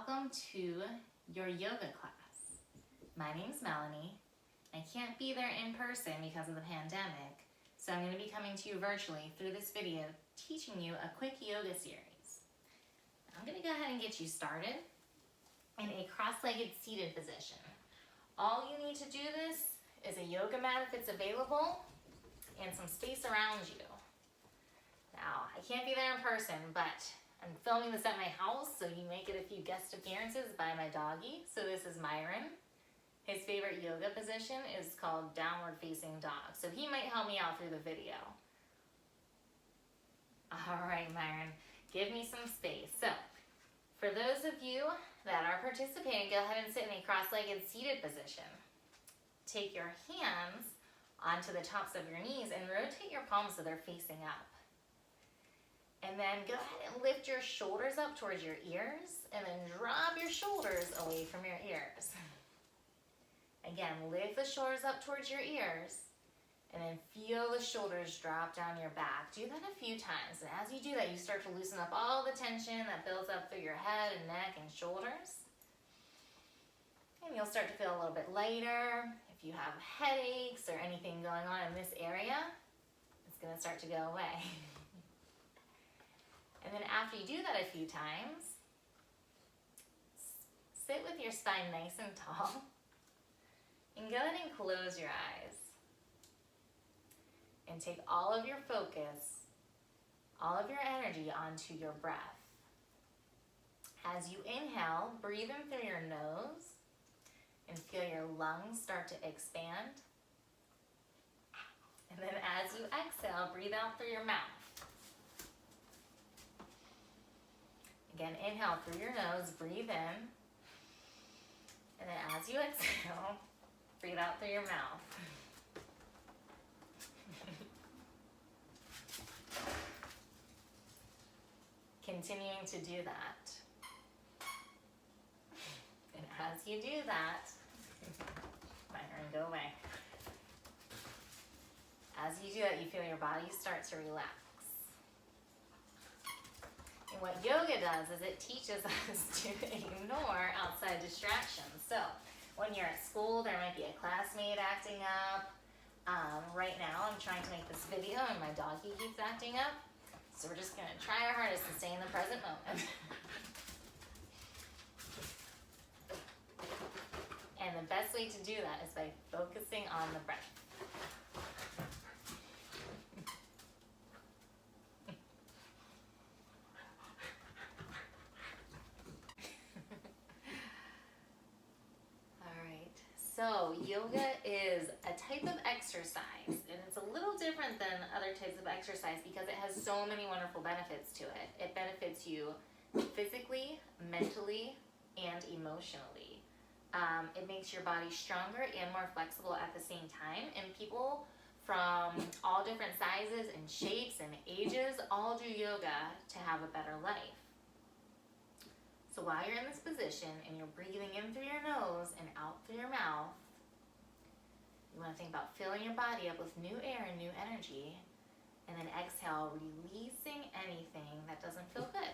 welcome to your yoga class. My name's Melanie. I can't be there in person because of the pandemic, so I'm going to be coming to you virtually through this video, teaching you a quick yoga series. I'm going to go ahead and get you started in a cross-legged seated position. All you need to do this is a yoga mat if it's available and some space around you. Now, I can't be there in person, but I'm filming this at my house, so you may get a few guest appearances by my doggy. So this is Myron. His favorite yoga position is called downward facing dog. So he might help me out through the video. All right, Myron, give me some space. So for those of you that are participating, go ahead and sit in a cross-legged seated position. Take your hands onto the tops of your knees and rotate your palms so they're facing up. And then go ahead and lift your shoulders up towards your ears and then drop your shoulders away from your ears. Again, lift the shoulders up towards your ears and then feel the shoulders drop down your back. Do that a few times. And as you do that, you start to loosen up all the tension that builds up through your head and neck and shoulders. And you'll start to feel a little bit lighter. If you have headaches or anything going on in this area, it's going to start to go away. And then after you do that a few times, sit with your spine nice and tall and go ahead and close your eyes. And take all of your focus, all of your energy onto your breath. As you inhale, breathe in through your nose and feel your lungs start to expand. And then as you exhale, breathe out through your mouth. Again, inhale through your nose, breathe in. And then as you exhale, breathe out through your mouth. Continuing to do that. And as you do that, Myron, go away. As you do that, you feel your body start to relax. And what yoga does is it teaches us to ignore outside distractions. So when you're at school, there might be a classmate acting up. Right now, I'm trying to make this video and my doggy keeps acting up. So we're just going to try our hardest to stay in the present moment. And the best way to do that is by focusing on the breath. So yoga is a type of exercise, and it's a little different than other types of exercise because it has so many wonderful benefits to it. It benefits you physically, mentally, and emotionally. It makes your body stronger and more flexible at the same time, and people from all different sizes and shapes and ages all do yoga to have a better life. So while you're in this position and you're breathing in through your nose and out through your mouth, you want to think about filling your body up with new air and new energy, and then exhale, releasing anything that doesn't feel good.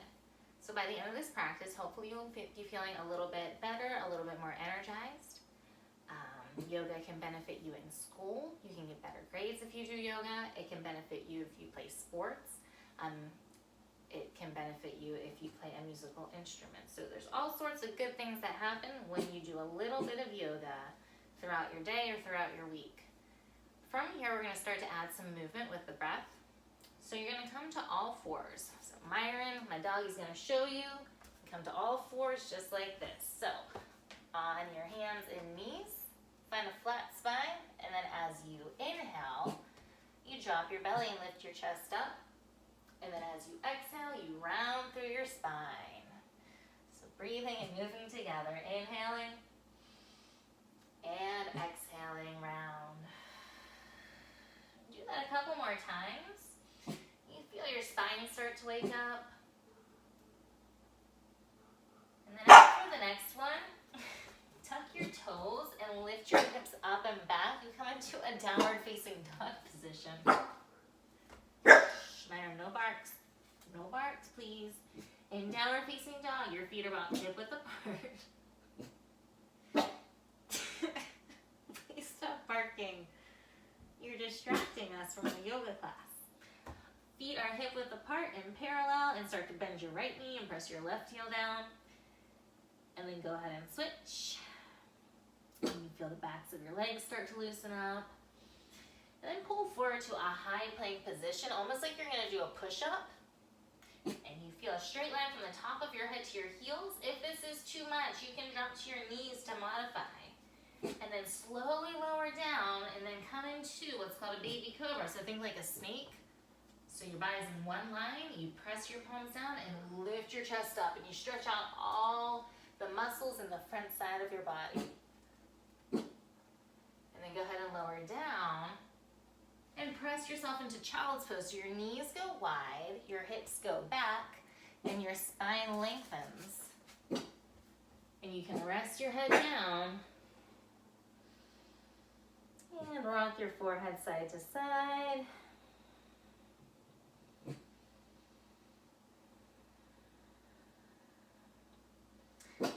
So by the end of this practice, hopefully you'll be feeling a little bit better, a little bit more energized. Yoga can benefit you in school. You can get better grades if you do yoga. It can benefit you if you play sports. It can benefit you if you play a musical instrument. So there's all sorts of good things that happen when you do a little bit of yoga throughout your day or throughout your week. From here, we're going to start to add some movement with the breath. So you're going to come to all fours. So Myron, my dog, is going to show you. Come to all fours just like this. So on your hands and knees, find a flat spine, and then as you inhale, you drop your belly and lift your chest up. And then as you exhale, you round through your spine. So breathing and moving together. Inhaling and exhaling round. Do that a couple more times. You feel your spine start to wake up. And then after the next one, tuck your toes and lift your hips up and back. You come into a downward facing dog position. Myron, no barks. No barks, please. In downward facing dog, your feet are about hip width apart. Please stop barking. You're distracting us from the yoga class. Feet are hip width apart in parallel, and start to bend your right knee and press your left heel down. And then go ahead and switch. And you feel the backs of your legs start to loosen up. And then pull forward to a high plank position, almost like you're gonna do a push-up. And you feel a straight line from the top of your head to your heels. If this is too much, you can drop to your knees to modify. And then slowly lower down and then come into what's called a baby cobra. So think like a snake. So your body's in one line, you press your palms down and lift your chest up, and you stretch out all the muscles in the front side of your body. And then go ahead and lower down and press yourself into child's pose. So your knees go wide, your hips go back, and your spine lengthens. And you can rest your head down and rock your forehead side to side.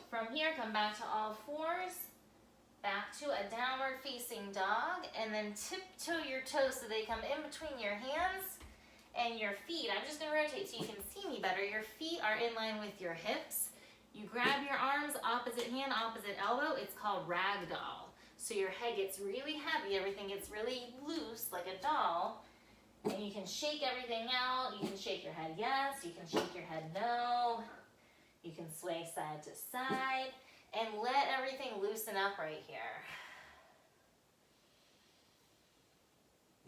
From here, come back to all fours, back to a downward facing dog, and then tiptoe your toes so they come in between your hands and your feet. I'm just going to rotate so you can see me better. Your feet are in line with your hips. You grab your arms, opposite hand, opposite elbow. It's called ragdoll. So your head gets really heavy, everything gets really loose like a doll, and you can shake everything out. You can shake your head yes, you can shake your head no. You can sway side to side and let everything loosen up right here.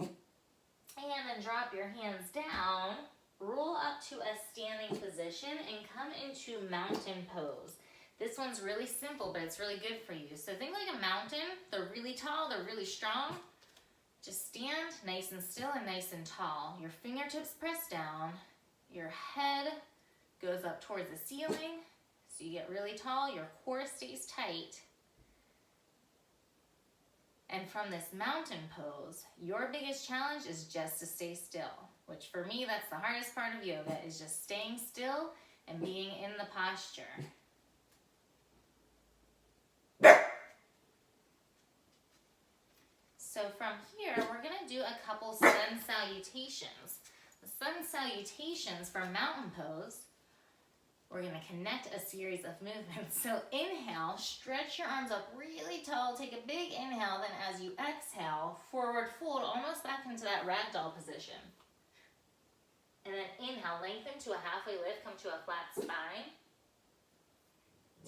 And then drop your hands down, roll up to a standing position, and come into mountain pose. This one's really simple, but it's really good for you. So think like a mountain. They're really tall, they're really strong. Just stand nice and still and nice and tall. Your fingertips press down, your head goes up towards the ceiling, so you get really tall, your core stays tight. And from this mountain pose, your biggest challenge is just to stay still, which for me, that's the hardest part of yoga, is just staying still and being in the posture. So from here, we're gonna do a couple sun salutations. The sun salutations for mountain pose, we're gonna connect a series of movements. So inhale, stretch your arms up really tall, take a big inhale, then as you exhale, forward fold, almost back into that ragdoll position. And then inhale, lengthen to a halfway lift, come to a flat spine.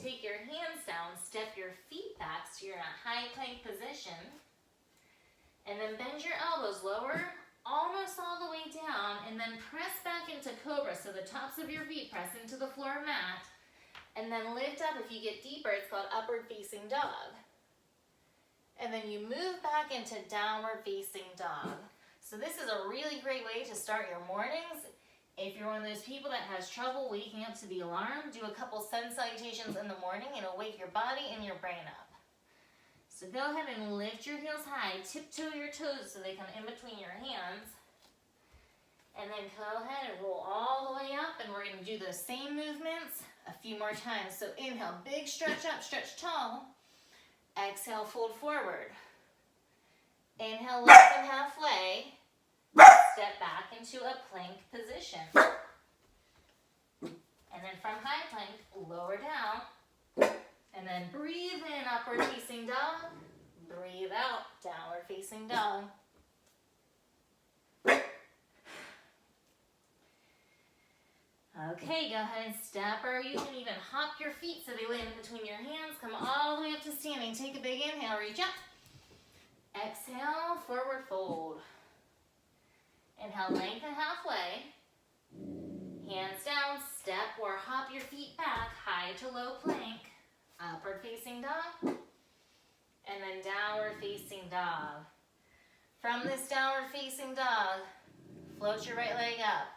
Take your hands down, step your feet back so you're in a high plank position. And then bend your elbows lower, almost all the way down, and then press back into cobra. So the tops of your feet press into the floor mat. And then lift up. If you get deeper, it's called upward facing dog. And then you move back into downward facing dog. So this is a really great way to start your mornings. If you're one of those people that has trouble waking up to the alarm, do a couple sun salutations in the morning and it'll wake your body and your brain up. So go ahead and lift your heels high, tiptoe your toes so they come in between your hands. And then go ahead and roll all the way up, and we're gonna do those same movements a few more times. So inhale, big stretch up, stretch tall. Exhale, fold forward. Inhale, lengthen halfway. Step back into a plank position. And then from high plank, lower down. And then breathe in, upward facing dog. Breathe out, downward facing dog. Okay, go ahead and step, or you can even hop your feet so they land in between your hands. Come all the way up to standing. Take a big inhale, reach up. Exhale, forward fold. Inhale, lengthen halfway. Hands down, step or hop your feet back, high to low plank. Upward facing dog, and then downward facing dog. From this downward facing dog, float your right leg up,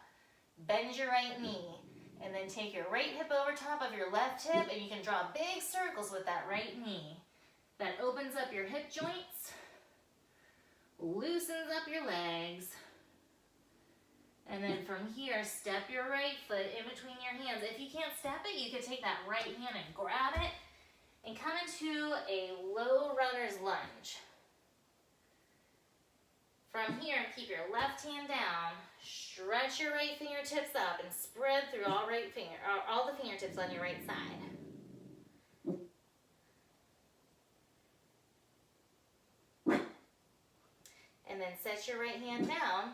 bend your right knee, and then take your right hip over top of your left hip, and you can draw big circles with that right knee. That opens up your hip joints, loosens up your legs, And then from here, step your right foot in between your hands. If you can't step it, you can take that right hand and grab it and come into a low runner's lunge. From here, keep your left hand down, stretch your right fingertips up and spread through all the fingertips on your right side. And then set your right hand down.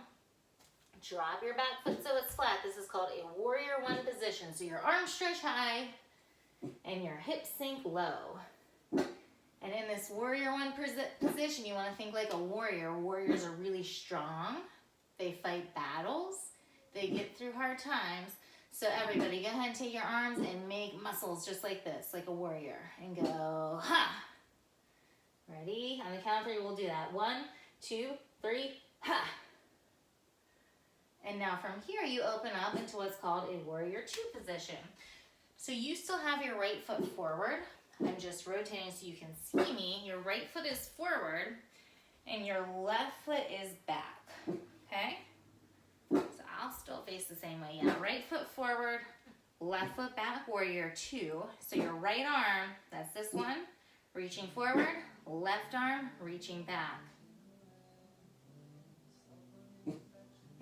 Drop your back foot so it's flat. This is called a warrior one position. So your arms stretch high and your hips sink low. And in this warrior one position, you want to think like a warrior. Warriors are really strong. They fight battles. They get through hard times. So everybody, go ahead and take your arms and make muscles just like this, like a warrior. And go, ha! Ready? On the count of 3, we'll do that. 1, 2, 3, ha! And now from here, you open up into what's called a warrior 2 position. So you still have your right foot forward. I'm just rotating so you can see me. Your right foot is forward and your left foot is back, okay? So I'll still face the same way. Yeah, right foot forward, left foot back, warrior 2. So your right arm, that's this one, reaching forward, left arm reaching back.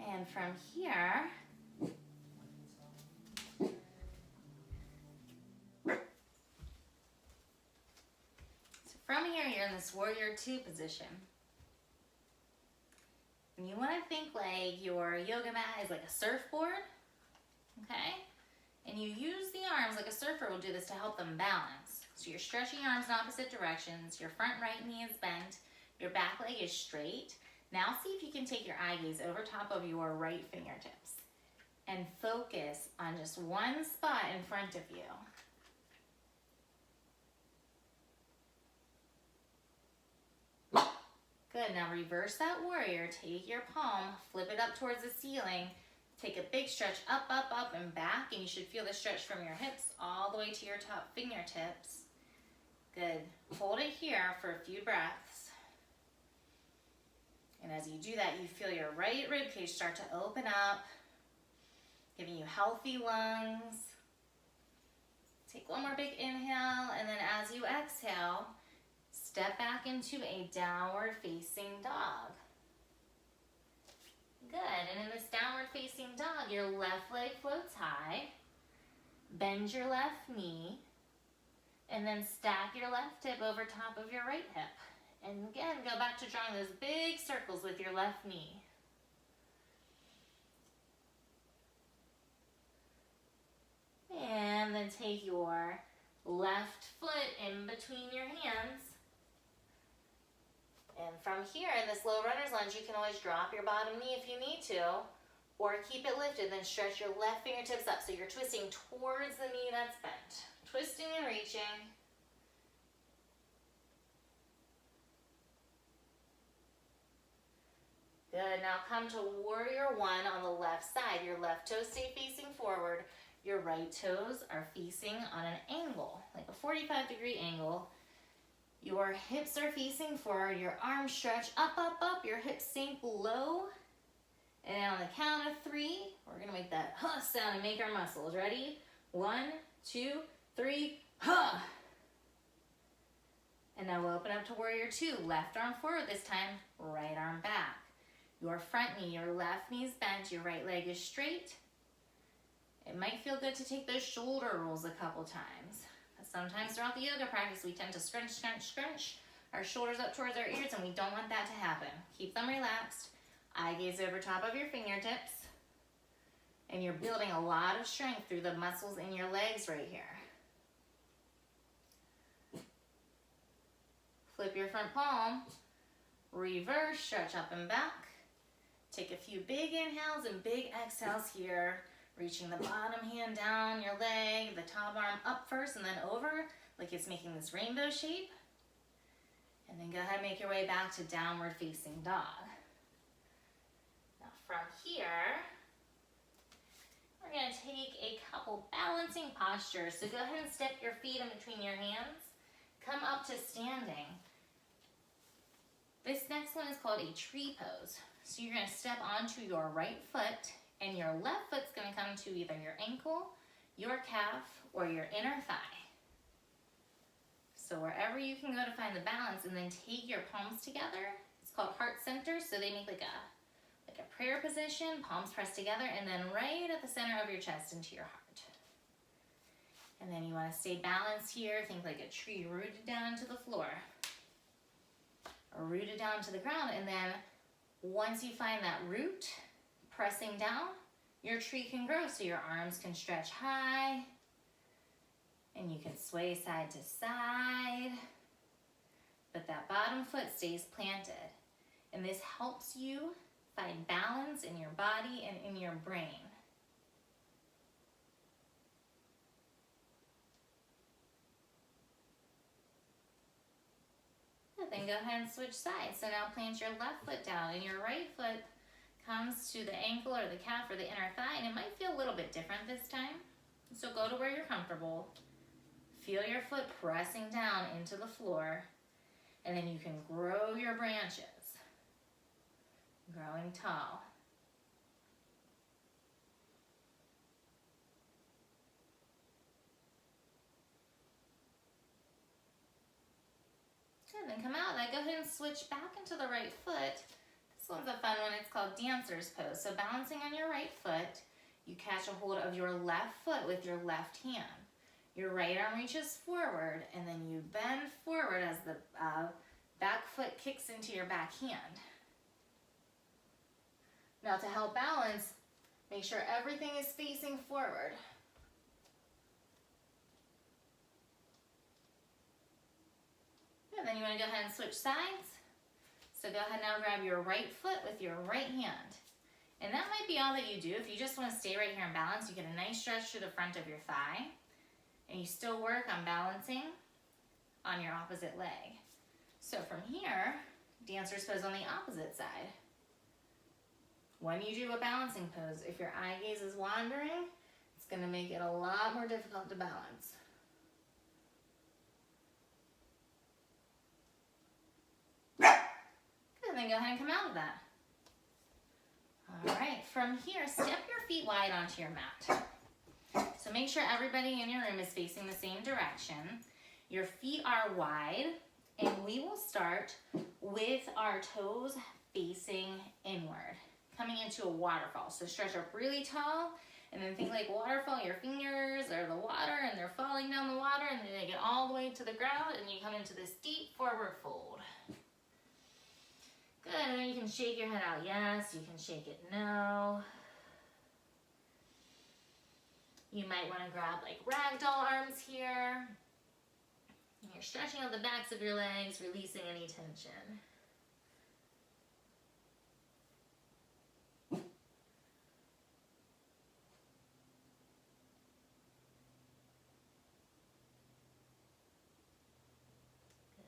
And from here, you're in this warrior 2 position. And you want to think like your yoga mat is like a surfboard, okay? And you use the arms like a surfer will do this to help them balance. So you're stretching your arms in opposite directions. Your front right knee is bent. Your back leg is straight. Now see if you can take your eye gaze over top of your right fingertips and focus on just one spot in front of you. Good, now reverse that warrior. Take your palm, flip it up towards the ceiling. Take a big stretch up, up, up, and back, and you should feel the stretch from your hips all the way to your top fingertips. Good. Hold it here for a few breaths. And as you do that, you feel your right rib cage start to open up, giving you healthy lungs. Take one more big inhale, and then as you exhale, step back into a downward facing dog. Good, and in this downward facing dog, your left leg floats high, bend your left knee, and then stack your left hip over top of your right hip. And again, go back to drawing those big circles with your left knee. And then take your left foot in between your hands. And from here, in this low runner's lunge, you can always drop your bottom knee if you need to, or keep it lifted, then stretch your left fingertips up. So you're twisting towards the knee that's bent. Twisting and reaching. Good, now come to warrior 1 on the left side. Your left toes stay facing forward. Your right toes are facing on an angle, like a 45-degree angle. Your hips are facing forward, your arms stretch up, up, up, your hips sink low. And on the count of 3, we're gonna make that huh sound and make our muscles. Ready? 1, 2, 3, huh. And now we'll open up to warrior 2. Left arm forward this time, right arm back. Your front knee, your left knee is bent, your right leg is straight. It might feel good to take those shoulder rolls a couple times. Sometimes throughout the yoga practice, we tend to scrunch, scrunch, scrunch our shoulders up towards our ears, and we don't want that to happen. Keep them relaxed. Eye gaze over top of your fingertips. And you're building a lot of strength through the muscles in your legs right here. Flip your front palm. Reverse, stretch up and back. Take a few big inhales and big exhales here. Reaching the bottom hand down your leg, the top arm up first and then over, like it's making this rainbow shape. And then go ahead and make your way back to downward facing dog. Now from here, we're gonna take a couple balancing postures. So go ahead and step your feet in between your hands. Come up to standing. This next one is called a tree pose. So you're gonna step onto your right foot And your left foot's gonna come to either your ankle, your calf, or your inner thigh. So wherever you can go to find the balance, and then take your palms together. It's called heart center, so they make like a prayer position, palms pressed together, and then right at the center of your chest into your heart. And then you want to stay balanced here. Think like a tree rooted down to the floor, or rooted down to the ground. And then once you find that root pressing down, your tree can grow. So your arms can stretch high, and you can sway side to side, but that bottom foot stays planted. And this helps you find balance in your body and in your brain. And then go ahead and switch sides. So now plant your left foot down, and your right foot comes to the ankle or the calf or the inner thigh, and it might feel a little bit different this time. So go to where you're comfortable. Feel your foot pressing down into the floor, and then you can grow your branches. Growing tall. Good, then come out. Then go ahead and switch back into the right foot. This one's a fun one. It's called dancer's pose. So balancing on your right foot, you catch a hold of your left foot with your left hand. Your right arm reaches forward, and then you bend forward as the back foot kicks into your back hand. Now to help balance, make sure everything is facing forward. And then you want to go ahead and switch sides. So go ahead now, grab your right foot with your right hand. And that might be all that you do. If you just want to stay right here and balance, you get a nice stretch to the front of your thigh. And you still work on balancing on your opposite leg. So from here, dancer's pose on the opposite side. When you do a balancing pose, if your eye gaze is wandering, it's going to make it a lot more difficult to balance. Good, then go ahead and come out of that. All right, from here, step your feet wide onto your mat. So make sure everybody in your room is facing the same direction. Your feet are wide, and we will start with our toes facing inward, coming into a waterfall. So stretch up really tall, and then think like waterfall. Your fingers are the water, and they're falling down the water, and then they get all the way to the ground, and you come into this deep forward fold. Good, and then you can shake your head out yes, you can shake it no. You might want to grab like ragdoll arms here. And you're stretching out the backs of your legs, releasing any tension.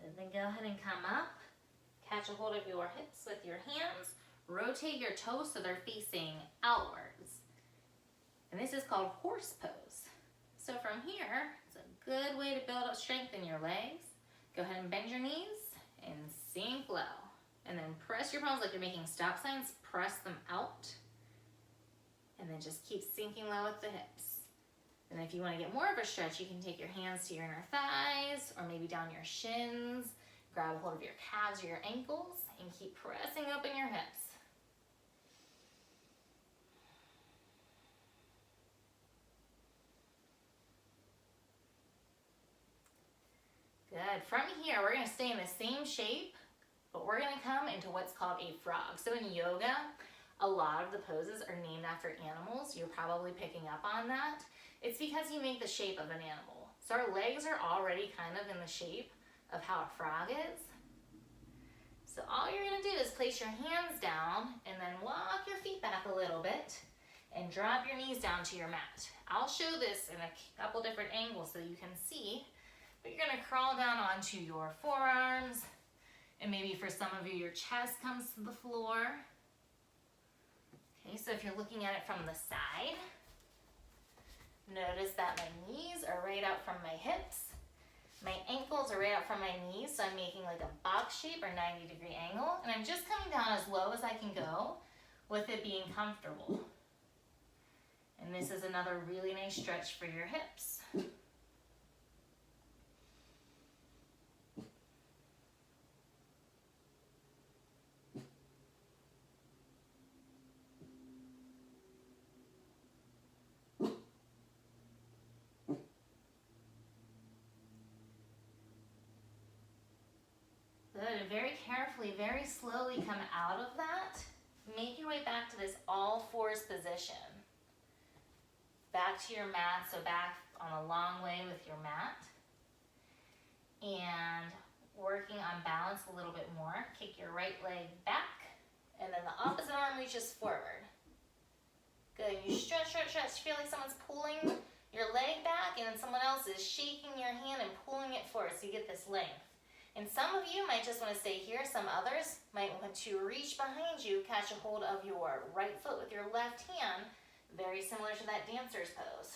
Good, then go ahead and come up. Catch a hold of your hips with your hands. Rotate your toes so they're facing outwards. And this is called horse pose. So from here, it's a good way to build up strength in your legs. Go ahead and bend your knees and sink low. And then press your palms like you're making stop signs. Press them out. And then just keep sinking low with the hips. And if you want to get more of a stretch, you can take your hands to your inner thighs or maybe down your shins. Grab a hold of your calves or your ankles and keep pressing open your hips. Good. From here, we're going to stay in the same shape, but we're going to come into what's called a frog. So in yoga, a lot of the poses are named after animals. You're probably picking up on that. It's because you make the shape of an animal. So our legs are already kind of in the shape of how a frog is. So all you're going to do is place your hands down and then walk your feet back a little bit and drop your knees down to your mat. I'll show this in a couple different angles so you can see. But you're going to crawl down onto your forearms, and maybe for some of you, your chest comes to the floor. Okay, so if you're looking at it from the side, notice that my knees are right out from my hips. My ankles are right out from my knees, so I'm making like a box shape or 90-degree angle, and I'm just coming down as low as I can go with it being comfortable. this is another really nice stretch for your hips. Good, and very carefully, very slowly come out of that. Make your way back to this all fours position. Back to your mat, so back on a long way with your mat. And working on balance a little bit more. Kick your right leg back, and then the opposite arm reaches forward. Good, you stretch, stretch, stretch. Feel like someone's pulling your leg back, and then someone else is shaking your hand and pulling it forward, so you get this length. And some of you might just want to stay here. Some others might want to reach behind you, catch a hold of your right foot with your left hand, very similar to that dancer's pose.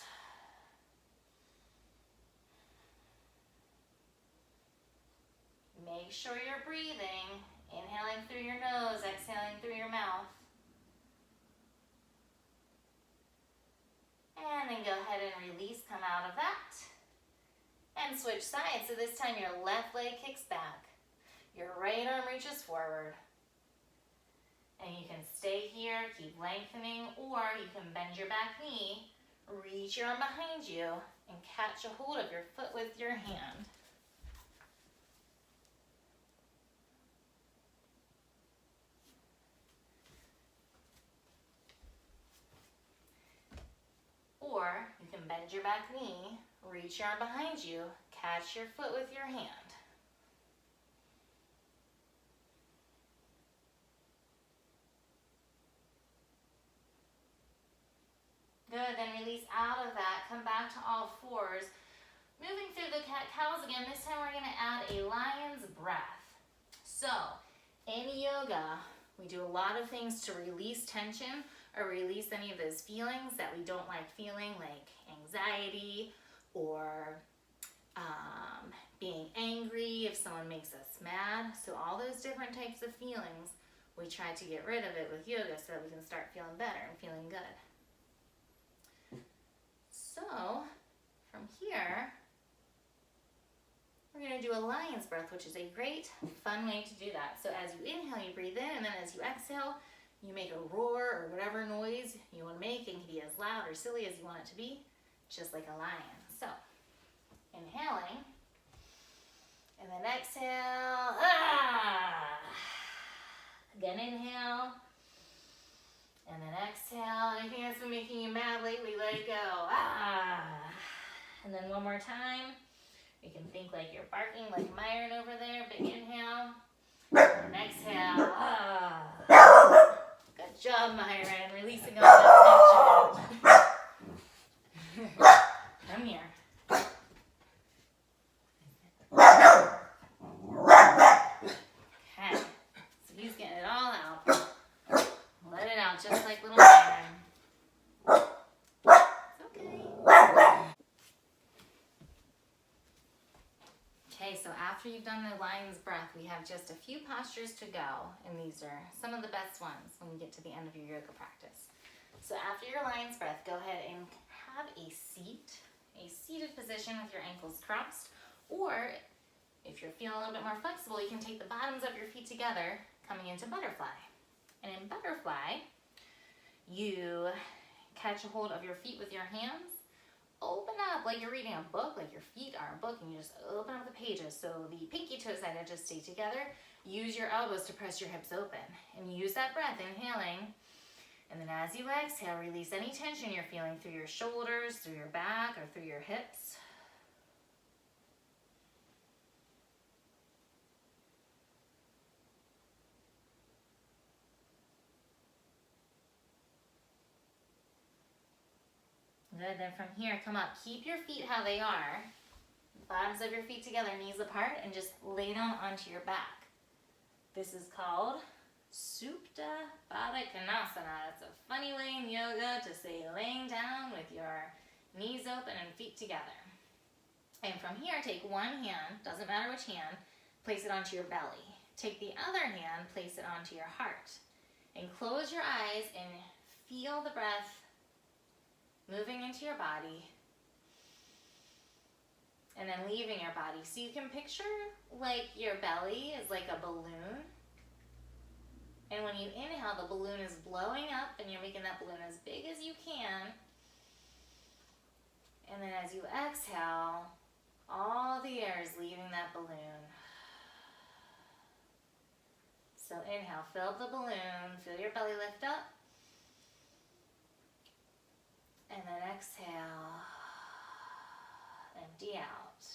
Make sure you're breathing, inhaling through your nose, exhaling through your mouth. And then go ahead and release, come out of that. And switch sides, so this time your left leg kicks back, your right arm reaches forward, and you can stay here, keep lengthening, or you can bend your back knee, reach your arm behind you, and catch a hold of your foot with your hand. Or you can bend your back knee, reach your arm behind you, catch your foot with your hand. Good, then release out of that, come back to all fours. Moving through the cat-cows again, this time we're gonna add a lion's breath. So, in yoga, we do a lot of things to release tension or release any of those feelings that we don't like feeling, like anxiety or being angry if someone makes us mad. So all those different types of feelings, we try to get rid of it with yoga so that we can start feeling better and feeling good. So from here, we're going to do a lion's breath, which is a great, fun way to do that. So as you inhale, you breathe in, and then as you exhale, you make a roar or whatever noise you want to make. It can be as loud or silly as you want it to be, just like a lion. So inhaling, and then exhale. Ah! Again, inhale, and then exhale. Anything that's been making you mad lately, let it go. Ah! And then one more time. You can think like you're barking like Myron over there. Big inhale. And exhale. Ah. Good job, Myron. Releasing all that tension. Come here. Okay. So he's getting it all out. Let it out just like little Myron. It's okay. Okay, so after you've done the lion's breath, we have just a few postures to go, and these are some of the best ones when we get to the end of your yoga practice. So after your lion's breath, go ahead and have a seated position with your ankles crossed, or if you're feeling a little bit more flexible, you can take the bottoms of your feet together, coming into butterfly. And in butterfly, you catch a hold of your feet with your hands, open up like you're reading a book, like your feet are a book, and you just open up the pages. So the pinky toes that just stay together. Use your elbows to press your hips open. And use that breath, inhaling. And then as you exhale, release any tension you're feeling through your shoulders, through your back, or through your hips. Good, then from here, come up. Keep your feet how they are. Bottoms of your feet together, knees apart, and just lay down onto your back. This is called Supta Baddha Konasana. It's a funny way in yoga to say laying down with your knees open and feet together. And from here, take one hand, doesn't matter which hand, place it onto your belly. Take the other hand, place it onto your heart. And close your eyes and feel the breath move into your body and then leaving your body. So you can picture like your belly is like a balloon. And when you inhale, the balloon is blowing up and you're making that balloon as big as you can. And then as you exhale, all the air is leaving that balloon. So inhale, fill the balloon, feel your belly lift up. And then exhale, empty out.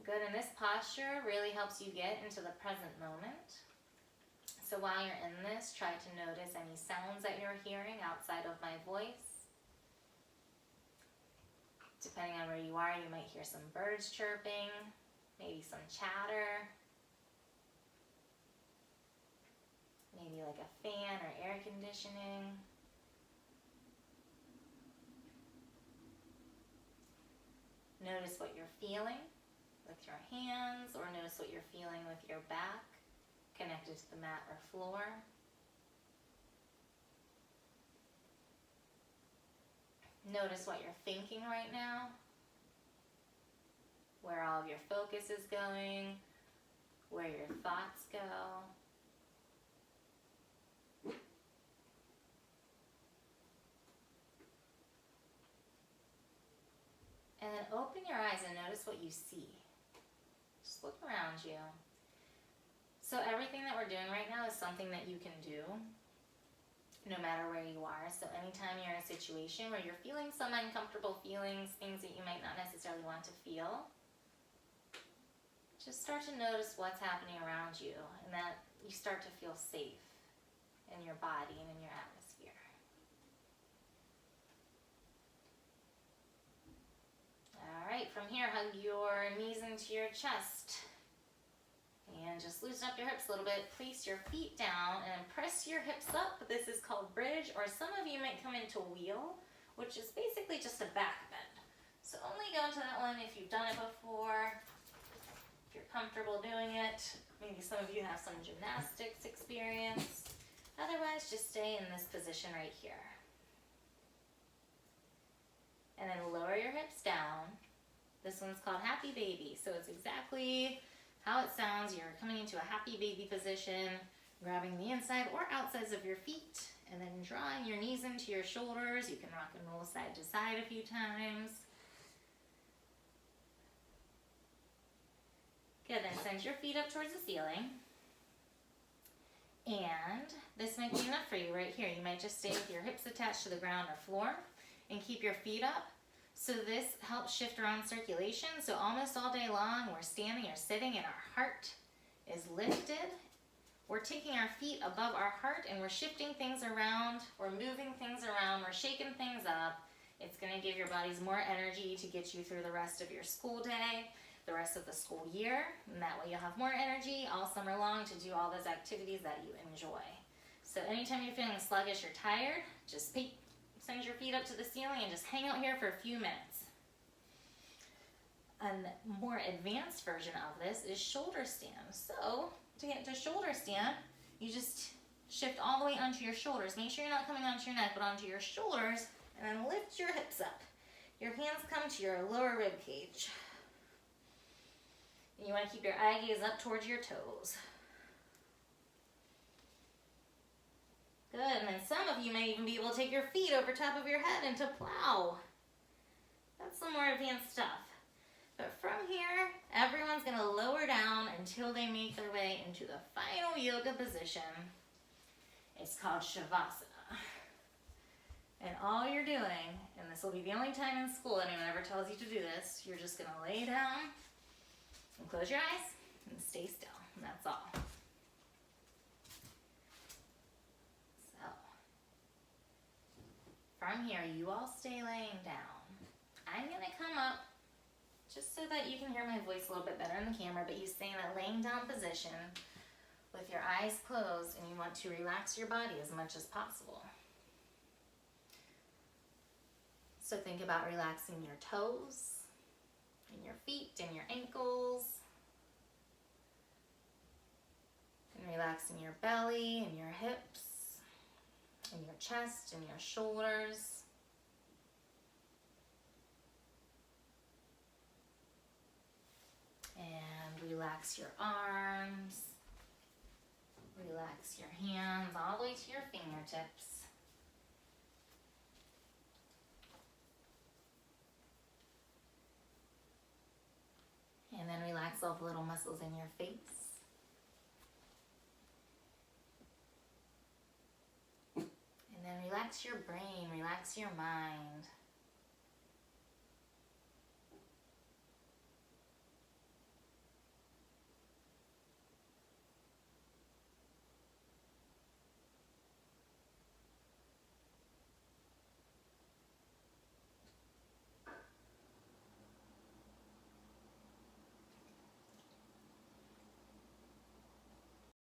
Good, and this posture really helps you get into the present moment. So while you're in this, try to notice any sounds that you're hearing outside of my voice. Depending on where you are, you might hear some birds chirping, maybe some chatter, maybe like a fan or air conditioning. Notice what you're feeling with your hands, or notice what you're feeling with your back connected to the mat or floor. Notice what you're thinking right now, where all of your focus is going, where your thoughts go. And then open your eyes and notice what you see. Just look around you. So everything that we're doing right now is something that you can do no matter where you are. So anytime you're in a situation where you're feeling some uncomfortable feelings, things that you might not necessarily want to feel, just start to notice what's happening around you, and that you start to feel safe in your body and in your atmosphere. All right, from here, hug your knees into your chest. And just loosen up your hips a little bit. Place your feet down and press your hips up. This is called bridge, or some of you might come into wheel, which is basically just a back bend. So only go into that one if you've done it before, if you're comfortable doing it. Maybe some of you have some gymnastics experience. Otherwise, just stay in this position right here. And then lower your hips down. This one's called happy baby. So it's exactly how it sounds. You're coming into a happy baby position, grabbing the inside or outsides of your feet, and then drawing your knees into your shoulders. You can rock and roll side to side a few times. Good, then send your feet up towards the ceiling. And this might be enough for you right here. You might just stay with your hips attached to the ground or floor and keep your feet up. So this helps shift around circulation. So almost all day long, we're standing or sitting and our heart is lifted. We're taking our feet above our heart and we're shifting things around. We're moving things around. We're shaking things up. It's going to give your bodies more energy to get you through the rest of your school day, the rest of the school year. And that way you'll have more energy all summer long to do all those activities that you enjoy. So anytime you're feeling sluggish or tired, just send your feet up to the ceiling and just hang out here for a few minutes. A more advanced version of this is shoulder stand. So to get to shoulder stand, you just shift all the way onto your shoulders. Make sure you're not coming onto your neck, but onto your shoulders, and then lift your hips up. Your hands come to your lower rib cage. And you want to keep your eye gaze up towards your toes. Good, and then some of you may even be able to take your feet over top of your head into plow. That's some more advanced stuff. But from here, everyone's going to lower down until they make their way into the final yoga position. It's called Shavasana. And all you're doing, and this will be the only time in school anyone ever tells you to do this, you're just going to lay down and close your eyes and stay still, and that's all. From here, you all stay laying down. I'm going to come up just so that you can hear my voice a little bit better in the camera, but you stay in that laying down position with your eyes closed, and you want to relax your body as much as possible. So think about relaxing your toes, and your feet, and your ankles. And relax relaxing your belly and your hips and your chest and your shoulders. And relax your arms. Relax your hands all the way to your fingertips. And then relax all the little muscles in your face. And then relax your brain, relax your mind.